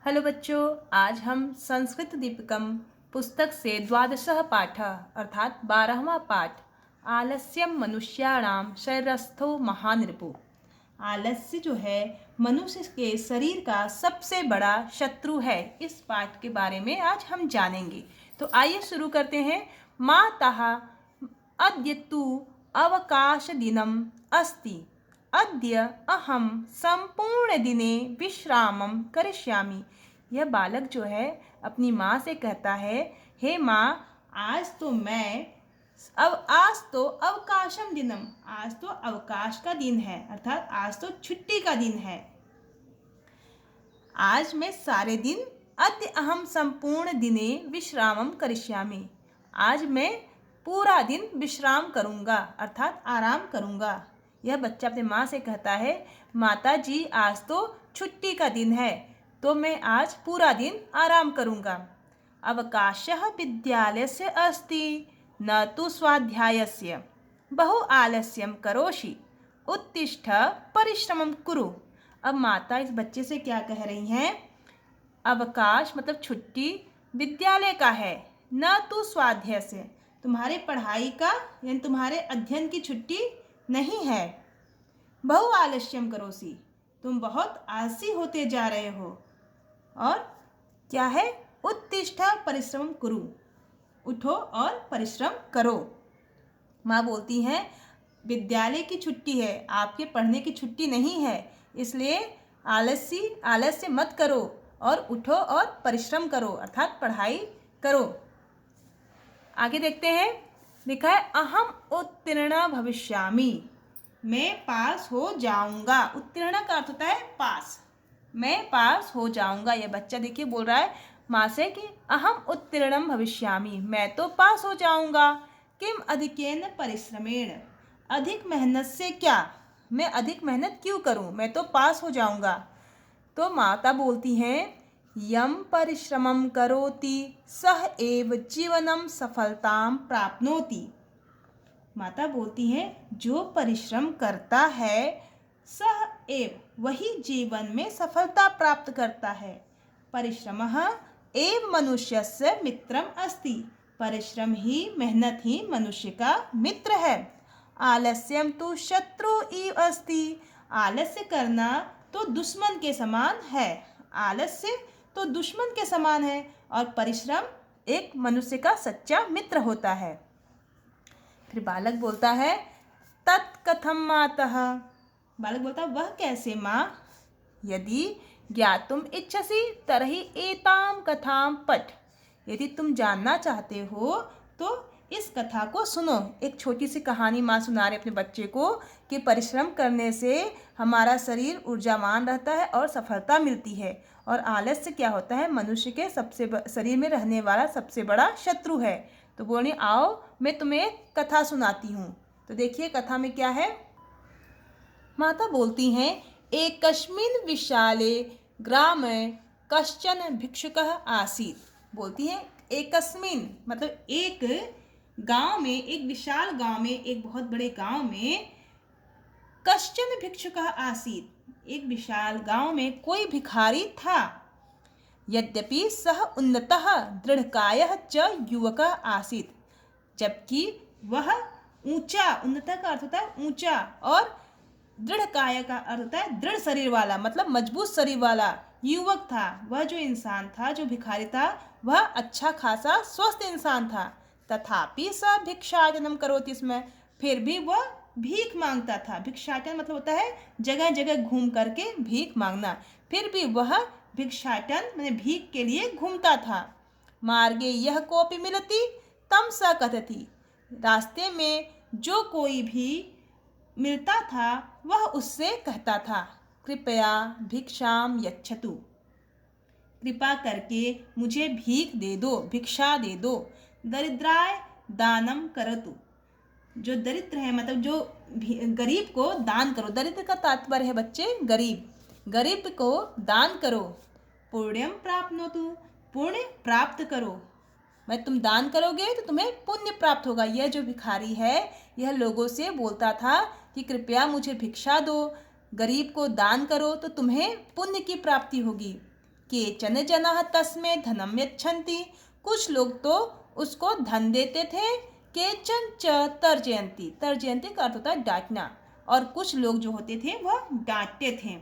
Hello बच्चों, आज हम संस्कृत दीपिकम पुस्तक से द्वादशः पाठः अर्थात 12वां पाठ आलस्यम मनुष्याणाम शरीरस्थो महानृपु। आलस्य जो है मनुष्य के शरीर का सबसे बड़ा शत्रु है। इस पाठ के बारे में आज हम जानेंगे। तो आइए शुरू करते हैं। माताः अद्य तु अवकाश दिनम अस्ति। अद्य अहम संपूर्ण दिने विश्रामम करिष्यामि। यह बालक जो है अपनी माँ से कहता है, हे माँ, आज तो अवकाशम दिनम, आज तो अवकाश का दिन है, अर्थात आज तो छुट्टी का दिन है। आज मैं सारे दिन अद्य अहम संपूर्ण दिने विश्रामम करिष्यामि, आज मैं पूरा दिन विश्राम करूँगा अर्थात आराम करूँगा। यह बच्चा अपने माँ से कहता है, माता जी आज तो छुट्टी का दिन है, तो मैं आज पूरा दिन आराम करूँगा। अवकाशः विद्यालयस्य अस्ति न तु स्वाध्यायस्य। बहु आलस्यम करोषि, उत्तिष्ठ परिश्रमं कुरु। अब माता इस बच्चे से क्या कह रही हैं? अवकाश मतलब छुट्टी विद्यालय का है, न तु स्वाध्याय से, तुम्हारे पढ़ाई का यानी तुम्हारे अध्ययन की छुट्टी नहीं है। बहु आलस्यम करोसी, तुम बहुत आलसी होते जा रहे हो। और क्या है? उत्तिष्ठ परिश्रम कुरु, उठो और परिश्रम करो। माँ बोलती हैं विद्यालय की छुट्टी है, आपके पढ़ने की छुट्टी नहीं है, इसलिए आलस्य मत करो और उठो और परिश्रम करो अर्थात पढ़ाई करो। आगे देखते हैं, लिखा है अहम उत्तीर्ण भविष्यामि, मैं पास हो जाऊंगा। उत्तीर्ण का अर्थ होता है पास, मैं पास हो जाऊंगा। यह बच्चा देखिए बोल रहा है माँ से कि अहम उत्तीर्णम भविष्यामि, मैं तो पास हो जाऊंगा। किम अधिकेन परिश्रमेण, अधिक मेहनत से क्या, मैं अधिक मेहनत क्यों करूं, मैं तो पास हो जाऊंगा। तो माता बोलती हैं यम परिश्रमं करोति सह एव जीवनम सफलताम प्राप्नोति। माता बोलती हैं जो परिश्रम करता है सह एव, वही जीवन में सफलता प्राप्त करता है। परिश्रमः एव मनुष्यस्य मित्रम अस्ति, परिश्रम ही मेहनत ही मनुष्य का मित्र है। आलस्यम तो शत्रु इव अस्ति, आलस्य करना तो दुश्मन के समान है, आलस्य तो दुश्मन के समान है और परिश्रम एक मनुष्य का सच्चा मित्र होता है। फिर बालक बोलता है तत्कथम मातः, बालक बोलता है वह कैसे माँ? यदि ज्ञातुम इच्छसि तर्हि एताम कथाम पठ, यदि तुम जानना चाहते हो तो इस कथा को सुनो। एक छोटी सी कहानी माँ सुना रही अपने बच्चे को कि परिश्रम करने से हमारा शरीर ऊर्जावान रहता है और सफलता मिलती है, और आलस्य क्या होता है मनुष्य के शरीर में रहने वाला सबसे बड़ा शत्रु है। तो बोली आओ मैं तुम्हें एक कथा सुनाती हूँ। तो देखिए कथा में क्या है। माता बोलती हैं एकस्मिन् विशाले ग्रामे कश्चन भिक्षुकः आसीत्। बोलती हैं एकस्मिन् मतलब एक गांव में, एक विशाल गांव में, एक बहुत बड़े गांव में कश्चन भिक्षुकः आसीत्, एक विशाल गांव में कोई भिखारी था। यद्यपि सह उन्नतः दृढ़कायः च युवकः आसीत्, जबकि वह ऊंचा, उन्नत का अर्थ होता है ऊंचा, और दृढ़ काय का अर्थ होता है दृढ़ शरीर वाला, मतलब मजबूत शरीर वाला युवक था। वह जो इंसान था, जो भिखारी था, वह अच्छा खासा स्वस्थ इंसान था। तथापि स भिक्षाटनम करोति स्म, फिर भी वह भीख मांगता था। भिक्षाटन मतलब होता है जगह जगह घूम करके भीख मांगना। फिर भी वह भिक्षाटन मैंने भीख के लिए घूमता था। मार्गे यह कोपि मिलति तम स कथति, रास्ते में जो कोई भी मिलता था वह उससे कहता था कृपया भिक्षाम यच्छतु, कृपा करके मुझे भीख दे दो, भिक्षा दे दो। दरिद्राय दानम करतु, जो दरिद्र है मतलब जो गरीब को दान करो। दरिद्र का तात्पर्य है बच्चे गरीब, गरीब को दान करो। पुण्यम प्राप्नोतु, पुण्य प्राप्त करो, मैं तुम दान करोगे तो तुम्हें पुण्य प्राप्त होगा। यह जो भिखारी है यह लोगों से बोलता था कि कृपया मुझे भिक्षा दो, गरीब को दान करो तो तुम्हें पुण्य की प्राप्ति होगी। केचन जनाः तस्मै धनम यच्छन्ति, कुछ लोग तो उसको धन देते थे। केचन च तर्जयन्ति, तर्जयन्ति का अर्थ होता है डांटना, और कुछ लोग जो होते थे वह डांटते थे।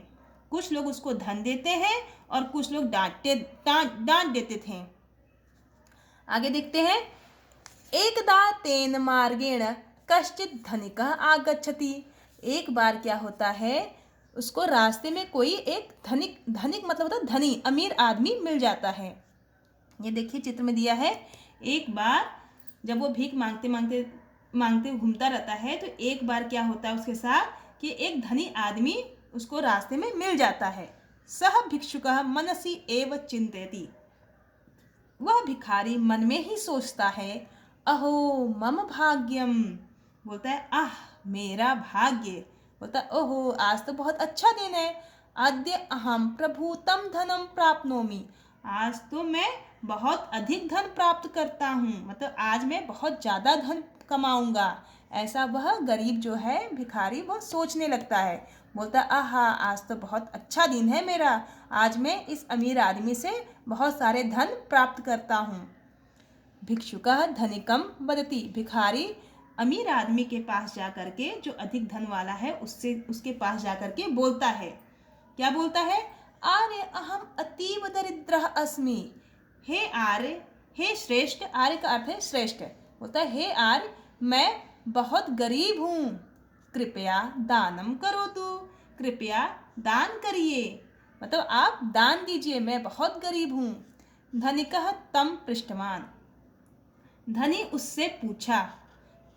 कुछ लोग उसको धन देते हैं और कुछ लोग डांट देते थे। आगे देखते हैं। एकदा तेन मार्गेण कश्चित् धनिकः आगच्छति। एक बार क्या होता है, उसको रास्ते में कोई एक धनिक मतलब होता है धनी, अमीर आदमी मिल जाता है। ये देखिए चित्र में दिया है। एक बार जब वो भीख मांगते घूमता रहता है, तो एक बार क्या होता है उसके साथ कि एक धनी आदमी उसको रास्ते में मिल जाता है। सह भिक्षुकः मनसि एव चिन्तयति, वह भिखारी मन में ही सोचता है, अहो मम भाग्यम, बोलता है आह मेरा भाग्य, बोलता है ओहो आज तो बहुत अच्छा दिन है। अद्य अहम प्रभूतम धनम प्राप्नोमि, आज तो मैं बहुत अधिक धन प्राप्त करता हूँ, मतलब आज मैं बहुत ज़्यादा धन कमाऊंगा। ऐसा वह गरीब जो है भिखारी वह सोचने लगता है। बोलता आहा आज तो बहुत अच्छा दिन है मेरा, आज मैं इस अमीर आदमी से बहुत सारे धन प्राप्त करता हूँ। भिक्षुकः धनिकम वदति, भिखारी अमीर आदमी के पास जा करके, जो अधिक धन वाला है उसके पास जा करके बोलता है। क्या बोलता है? आर्य अहम अतीव दरिद्रः अस्मि, हे आर्य, हे श्रेष्ठ, आर्य का अर्थ है श्रेष्ठ, बोलता है हे आर्य मैं बहुत गरीब हूँ, कृपया दानम करोतु, कृपया दान करिए, मतलब आप दान दीजिए, मैं बहुत गरीब हूँ। धनिकः तम पृष्ठवान, धनी उससे पूछा,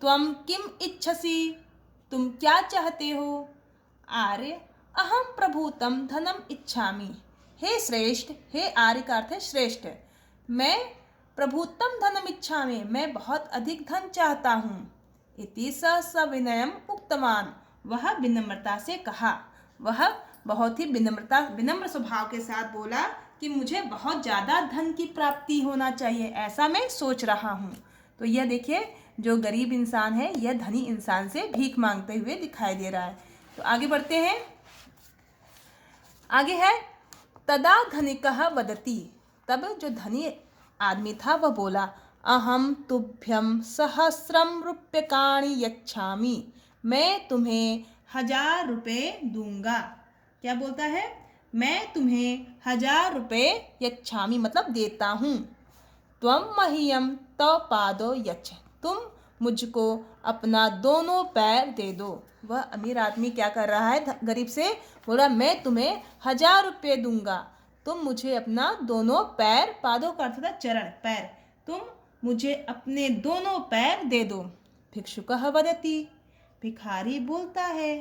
त्वं किम इच्छसि, तुम क्या चाहते हो? आर्य अहम प्रभूतम धनम इच्छामि, हे श्रेष्ठ, हे आर्य का अर्थ है श्रेष्ठ, मैं प्रभुत्तम धनम इच्छामि, मैं बहुत अधिक धन चाहता हूँ। इति सविनयम उक्तवान, वह विनम्रता से कहा, वह बहुत ही विनम्र स्वभाव के साथ बोला कि मुझे बहुत ज़्यादा धन की प्राप्ति होना चाहिए, ऐसा मैं सोच रहा हूँ। तो यह देखिए जो गरीब इंसान है यह धनी इंसान से भीख मांगते हुए दिखाई दे रहा है। तो आगे बढ़ते हैं। आगे है तदा धनिकः वदति, तब जो धनी आदमी था वह बोला, अहम तुभ्यम सहस्रम रूप्यकाणि यच्छामि, मैं तुम्हें 1000 रुपये दूंगा। क्या बोलता है? मैं तुम्हें 1000 रुपये यच्छामि मतलब देता हूँ। त्वं मह्यम तव पादो यच्छ, तुम मुझको अपना दोनों पैर दे दो। वह अमीर आदमी क्या कर रहा है, गरीब से बोल रहा मैं तुम्हें 1000 रुपये दूंगा, तुम मुझे अपना दोनों पैर, पादों का अर्थ था चरण, पैर, तुम मुझे अपने दोनों पैर दे दो। भिक्षुकः वदति, भिखारी बोलता है,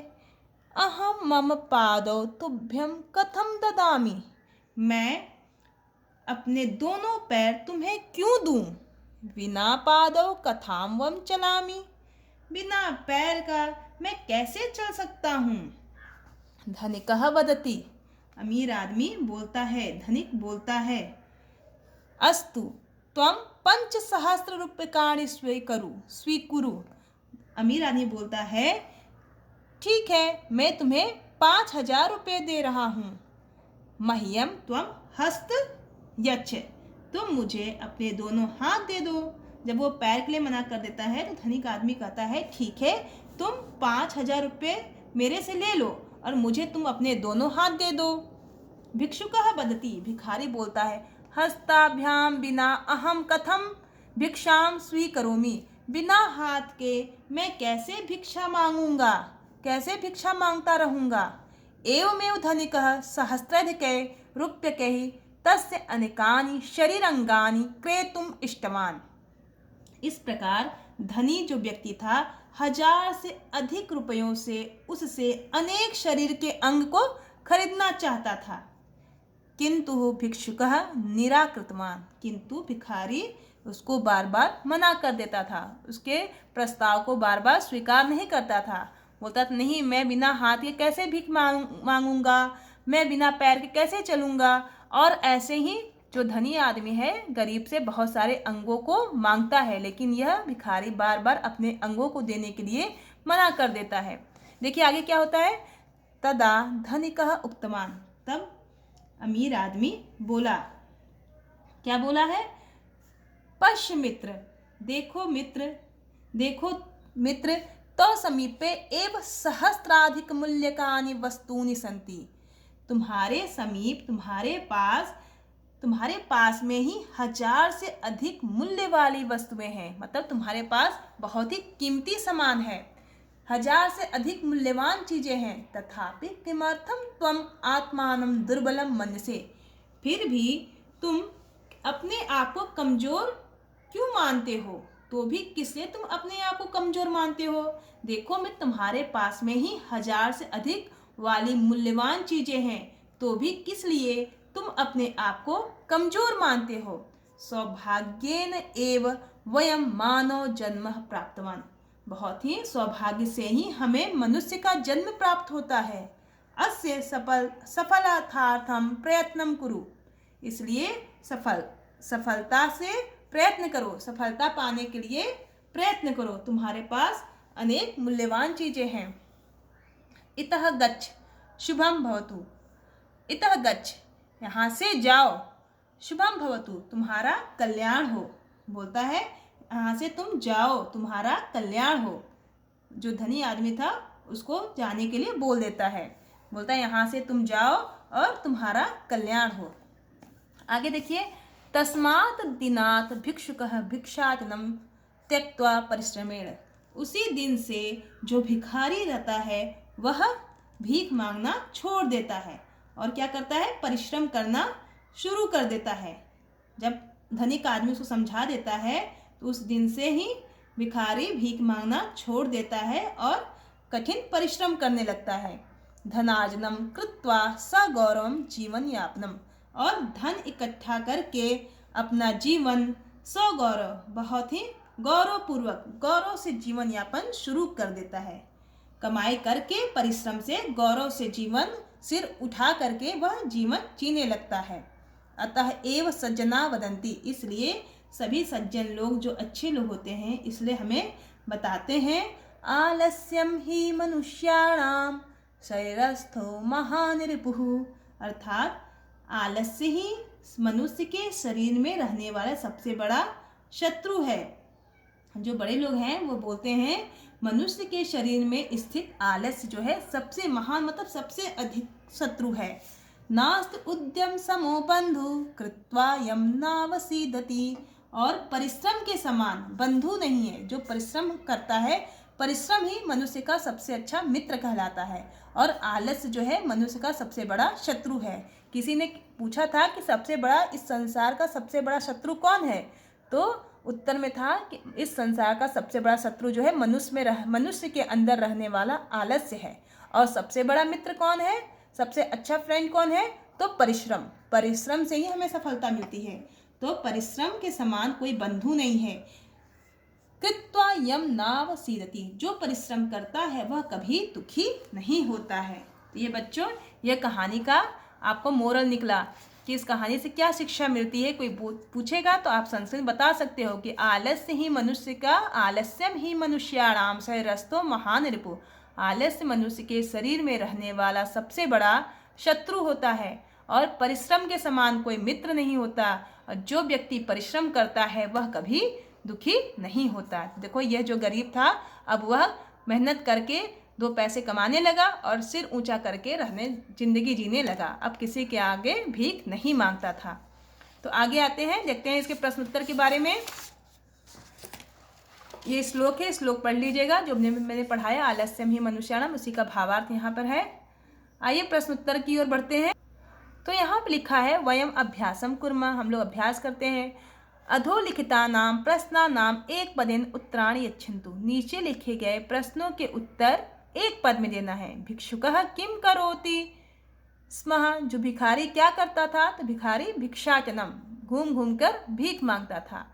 अहम मम पादौ तुभ्यम कथम ददामि, मैं अपने दोनों पैर तुम्हें क्यों दूं? बिना पादौ कथाम वम चलामि, बिना पैर का मैं कैसे चल सकता हूँ? धनिकः वदति, अमीर आदमी बोलता है, धनिक बोलता है, अस्तु त्वं 5,000 रूप्यकाणि स्वीकुरु। अमीर आदमी बोलता है ठीक है मैं तुम्हें 5,000 रुपये दे रहा हूँ। मह्यम त्वं हस्त यच्छ, तुम मुझे अपने दोनों हाथ दे दो। जब वो पैर के लिए मना कर देता है तो धनिक आदमी कहता है ठीक है तुम 5,000 रुपये मेरे से ले लो और मुझे तुम अपने दोनों हाथ दे दो। भिक्षुकः वदति, भिखारी बोलता है, हस्ताभ्याम बिना अहम कथम भिक्षाम स्वीकरोमि, बिना हाथ के मैं कैसे भिक्षा मांगूंगा, कैसे भिक्षा मांगता रहूंगा। एवमेव धनिकः सहस्राधिकै रूप्यकैः तस्य अनेकानि शरीरांगानि क्रेतुम इष्टवान। इस प्रकार धनी जो व्यक्ति था 1000 से अधिक रुपयों से उससे अनेक शरीर के अंग को खरीदना चाहता था। किंतु भिक्षुकः निराकृतवान, किंतु भिखारी उसको बार बार मना कर देता था, उसके प्रस्ताव को बार बार स्वीकार नहीं करता था। बोलता था नहीं मैं बिना हाथ के कैसे भीख मांगूंगा, मैं बिना पैर के कैसे चलूँगा। और ऐसे ही जो धनी आदमी है गरीब से बहुत सारे अंगों को मांगता है, लेकिन यह भिखारी बार बार अपने अंगों को देने के लिए मना कर देता है। देखिए आगे क्या होता है, तदा धनिकः उक्तवान, तब अमीर आदमी बोला। क्या बोला है? पश्य मित्र, देखो मित्र, देखो मित्र, तो समीपे एव सहस्राधिक मूल्यकानि वस्तूनि सन्ति। तुम्हारे समीप, तुम्हारे पास में ही 1000 से अधिक मूल्य वाली वस्तुएं हैं। मतलब तुम्हारे पास बहुत ही कीमती सामान है, 1000 से अधिक मूल्यवान चीजें हैं। तथापि किमर्थम त्वम आत्मानं दुर्बलम मन्यसे, फिर भी तुम अपने आप को कमजोर क्यों मानते हो? तो भी किसलिए तुम अपने आप को कमजोर मानते हो? देखो मैं तुम्हारे पास में ही 1000 से अधिक वाली मूल्यवान चीजें हैं, तो भी किस लिए तुम अपने आप को कमजोर मानते हो? सौभाग्येन एव वयम मानव जन्म प्राप्तवान, बहुत ही सौभाग्य से ही हमें मनुष्य का जन्म प्राप्त होता है। अस्य सफलतार्थम प्रयत्नं कुरु, इसलिए सफलता से प्रयत्न करो, सफलता पाने के लिए प्रयत्न करो। तुम्हारे पास अनेक मूल्यवान चीजें हैं। इतः गच्छ शुभम भवतु, इतः गच्छ, यहाँ से जाओ, शुभम भवतु, तुम्हारा कल्याण हो। बोलता है यहाँ से तुम जाओ, तुम्हारा कल्याण हो। जो धनी आदमी था उसको जाने के लिए बोल देता है, बोलता है यहाँ से तुम जाओ और तुम्हारा कल्याण हो। आगे देखिए, तस्मात् दिनात् भिक्षुकः भिक्षाटनं त्यक्त्वा परिश्रमेण, उसी दिन से जो भिखारी रहता है वह भीख मांगना छोड़ देता है और क्या करता है? परिश्रम करना शुरू कर देता है। जब धनिक आदमी उसको समझा देता है तो उस दिन से ही भिखारी भीख मांगना छोड़ देता है और कठिन परिश्रम करने लगता है। धनार्जनम कृत्वा सगौरवम जीवन यापनम, और धन इकट्ठा करके अपना जीवन सगौरव, बहुत ही गौरवपूर्वक, गौरव से जीवन यापन शुरू कर देता है। कमाई करके, परिश्रम से, गौरव से जीवन सिर उठा करके वह जीवन जीने लगता है। अतः एव सज्जना वदन्ति, इसलिए सभी सज्जन लोग जो अच्छे लोग होते हैं इसलिए हमें बताते हैं, आलस्यम ही मनुष्याणाम शरीरस्थो महान रिपुः, अर्थात आलस्य ही मनुष्य के शरीर में रहने वाला सबसे बड़ा शत्रु है। जो बड़े लोग हैं वो बोलते हैं मनुष्य के शरीर में स्थित आलस्य जो है सबसे महान, मतलब सबसे अधिक शत्रु है। नास्त उद्यम समो बंधु कृत्वा यम नावसीदति, और परिश्रम के समान बंधु नहीं है। जो परिश्रम करता है, परिश्रम ही मनुष्य का सबसे अच्छा मित्र कहलाता है, और आलस्य जो है मनुष्य का सबसे बड़ा शत्रु है। किसी ने पूछा था कि सबसे बड़ा, इस संसार का सबसे बड़ा शत्रु कौन है? तो उत्तर में था कि इस संसार का सबसे बड़ा शत्रु जो है मनुष्य के अंदर रहने वाला आलस्य है। और सबसे बड़ा मित्र कौन है? सबसे अच्छा फ्रेंड कौन है? तो परिश्रम। परिश्रम से ही हमें सफलता मिलती है, तो परिश्रम के समान कोई बंधु नहीं है। कृत्वा यम नावसीदति, जो परिश्रम करता है वह कभी दुखी नहीं होता है। तो ये बच्चों, यह कहानी का आपको मोरल निकला कि इस कहानी से क्या शिक्षा मिलती है। कोई पूछेगा तो आप संस्कृत में बता सकते हो कि आलस्य ही मनुष्य का, आलस्यम ही मनुष्याणाम शरीरस्थो महान रिपु, आलस्य मनुष्य के शरीर में रहने वाला सबसे बड़ा शत्रु होता है और परिश्रम के समान कोई मित्र नहीं होता। और जो व्यक्ति परिश्रम करता है वह कभी दुखी नहीं होता। देखो, यह जो गरीब था अब वह मेहनत करके 2 पैसे कमाने लगा और सिर ऊंचा करके जिंदगी जीने लगा। अब किसी के आगे भीख नहीं मांगता था। तो आगे आते हैं, देखते हैं इसके प्रश्न उत्तर के बारे में। ये श्लोक है, श्लोक पढ़ लीजिएगा जो मैंने पढ़ाया, आलस्यम ही मनुष्याणाम, उसी का भावार्थ यहाँ पर है। आइए प्रश्न उत्तर की ओर बढ़ते हैं। तो यहाँ पर लिखा है वयम अभ्यासम कुर्मः, हम लोग अभ्यास करते हैं। अधोलिखितानां प्रश्नानां एक पदेन उत्तराणि यच्छन्तु, नीचे लिखे गए प्रश्नों के उत्तर एक पद में देना है। भिक्षुकः किम करोति स्मः, जो भिखारी क्या करता था? तो भिखारी भिक्षाटनम, घूम घूम कर भीख मांगता था।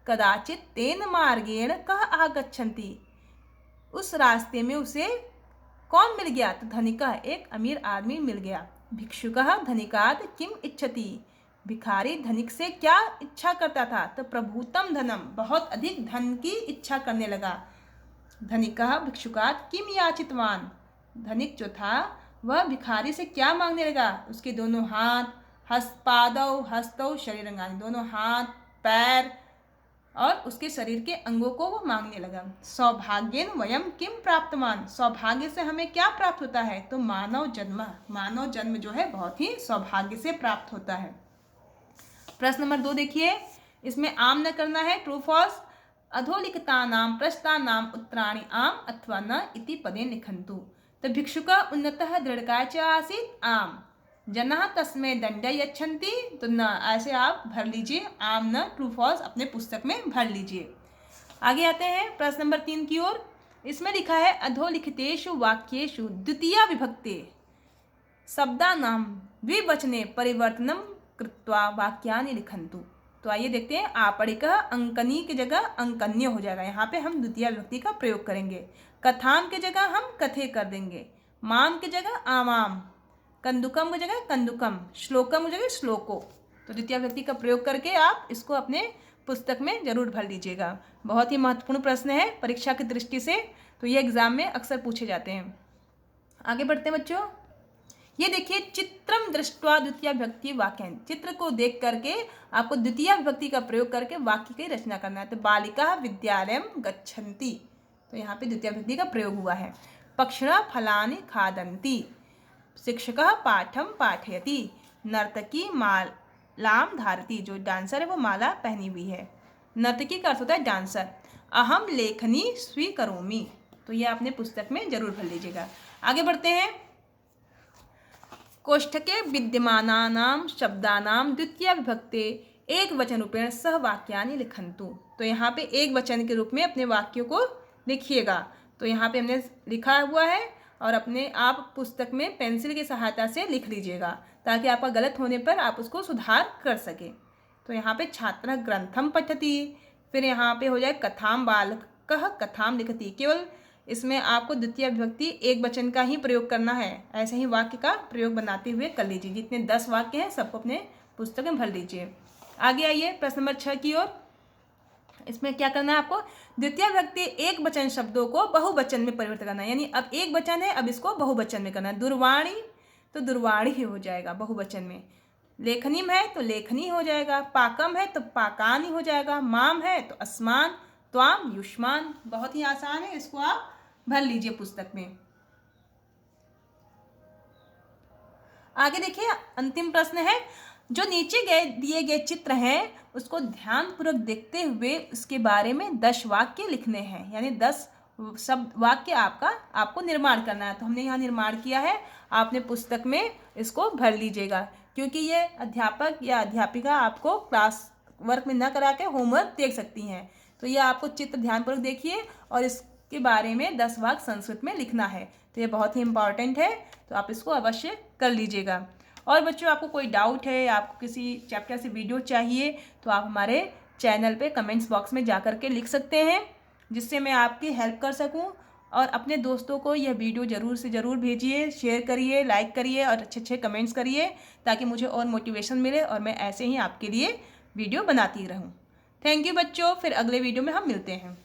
कदाचित तेन मार्गेण कः आगच्छन्ति, उस रास्ते में उसे कौन मिल गया? तो धनिकः, एक अमीर आदमी मिल गया। भिक्षुकः धनिकात् किम इच्छति, भिखारी धनिक से क्या इच्छा करता था? तो प्रभूतम धनम, बहुत अधिक धन की इच्छा करने लगा। धनिकः भिक्षुकात् किम याचितवान, धनिक जो था वह भिखारी से क्या मांगने लगा? उसके दोनों हाथ, हस्तपादौ हस्तौ शरीरंगानि, दोनों हाथ पैर और उसके शरीर के अंगों को वो मांगने लगा। सौभाग्येन वयम किम प्राप्तवान, सौभाग्य से हमें क्या प्राप्त होता है? तो मानव जन्म, मानव जन्म जो है बहुत ही सौभाग्य से प्राप्त होता है। प्रश्न नंबर 2 देखिए, इसमें आम न करना है, ट्रू फॉल्स। अधोलिखितानां प्रश्नानां उत्तराणि आम अथवा न इति पदेन लिखन्तु। तो भिक्षुका उन्नतः दृढ़काय च आसीत्, आम। जनः तस्मै दंडं यच्छन्ति, तो न, ऐसे आप भर लीजिए, आम न, ट्रू फॉल्स अपने पुस्तक में भर लीजिए। आगे आते हैं प्रश्न नंबर 3 की ओर। इसमें लिखा है अधोलिखितेषु वाक्येषु द्वितीया विभक्ते शब्दानां द्विवचने परिवर्तनं कृत्वा वाक्यानि लिखन्तु। तो आइए देखते हैं, आपणिकः अंकनी की जगह अंकन्य हो जाएगा। यहाँ पे हम द्वितीय विभक्ति का प्रयोग करेंगे। कथाम की जगह हम कथे कर देंगे, माम की जगह आमाम, कंदुकम की जगह कंदुकम, श्लोकम की जगह श्लोको। तो द्वितीय विभक्ति का प्रयोग करके आप इसको अपने पुस्तक में जरूर भर लीजिएगा। बहुत ही महत्वपूर्ण प्रश्न है परीक्षा की दृष्टि से, तो ये एग्जाम में अक्सर पूछे जाते हैं। आगे बढ़ते हैं बच्चों, ये देखिए, चित्रम दृष्ट्वा द्वितीय विभक्ति वाक्यानि, चित्र को देख करके आपको द्वितीय विभक्ति का प्रयोग करके वाक्य की रचना करना है। तो बालिका विद्यालयम गच्छन्ति, तो यहाँ पे द्वितीय विभक्ति का प्रयोग हुआ है। पक्षिणः फलानि खादन्ति, शिक्षकः पाठं पाठयति, नर्तकी मालां धारति, जो डांसर है वो माला पहनी हुई है। नर्तकी का अर्थ होता है डांसर। अहम लेखनी स्वीकरोमि, तो ये अपने पुस्तक में जरूर भर लीजिएगा। आगे बढ़ते हैं, कोष्ठके विद्यमानानां शब्दानां द्वितीय विभक्ते एक वचन रूपेण सह वाक्यानि लिखन्तु। तो यहाँ पे एक वचन के रूप में अपने वाक्यों को लिखिएगा। तो यहाँ पे हमने लिखा हुआ है और अपने आप पुस्तक में पेंसिल की सहायता से लिख लीजिएगा, ताकि आपका गलत होने पर आप उसको सुधार कर सकें। तो यहाँ पे छात्रः ग्रंथम पठति, फिर यहाँ पे हो जाए कथाम बालकः कथाम लिखति। केवल इसमें आपको द्वितीय विभक्ति एक वचन का ही प्रयोग करना है। ऐसे ही वाक्य का प्रयोग बनाते हुए कर लीजिए। जितने 10 वाक्य हैं सबको अपने पुस्तक में भर लीजिए। आगे आइए प्रश्न नंबर 6 की ओर। इसमें क्या करना है आपको? द्वितीय विभक्ति एक वचन शब्दों को बहुवचन में परिवर्तित करना है। यानी अब एक वचन है, अब इसको बहुवचन में करना है। दुर्वाणी तो दुर्वाणी ही हो जाएगा बहुवचन में। लेखनीम है तो लेखनी हो जाएगा। पाकम है तो पाकानी हो जाएगा। माम है तो अस्मान, त्वाम युष्मान। बहुत ही आसान है, इसको आप भर लीजिए पुस्तक में। आगे देखिए, अंतिम प्रश्न है, जो नीचे दिए गए चित्र हैं उसको ध्यानपूर्वक देखते हुए उसके बारे में 10 वाक्य लिखने हैं। यानी 10 शब्द वाक्य आपको निर्माण करना है। तो हमने यहाँ निर्माण किया है, आपने पुस्तक में इसको भर लीजिएगा। क्योंकि ये अध्यापक या अध्यापिका आपको क्लास वर्क में न करा के होमवर्क देख सकती हैं। तो ये आपको चित्र ध्यानपूर्वक देखिए और इसके बारे में 10 वाक्य संस्कृत में लिखना है। तो ये बहुत ही इम्पॉर्टेंट है, तो आप इसको अवश्य कर लीजिएगा। और बच्चों, आपको कोई डाउट है, आपको किसी चैप्टर से वीडियो चाहिए, तो आप हमारे चैनल पे कमेंट्स बॉक्स में जा कर के लिख सकते हैं, जिससे मैं आपकी हेल्प कर सकूं। और अपने दोस्तों को यह वीडियो ज़रूर से ज़रूर भेजिए, शेयर करिए, लाइक करिए और अच्छे अच्छे कमेंट्स करिए, ताकि मुझे और मोटिवेशन मिले और मैं ऐसे ही आपके लिए वीडियो बनाती रहूं। थैंक यू बच्चों, फिर अगले वीडियो में हम मिलते हैं।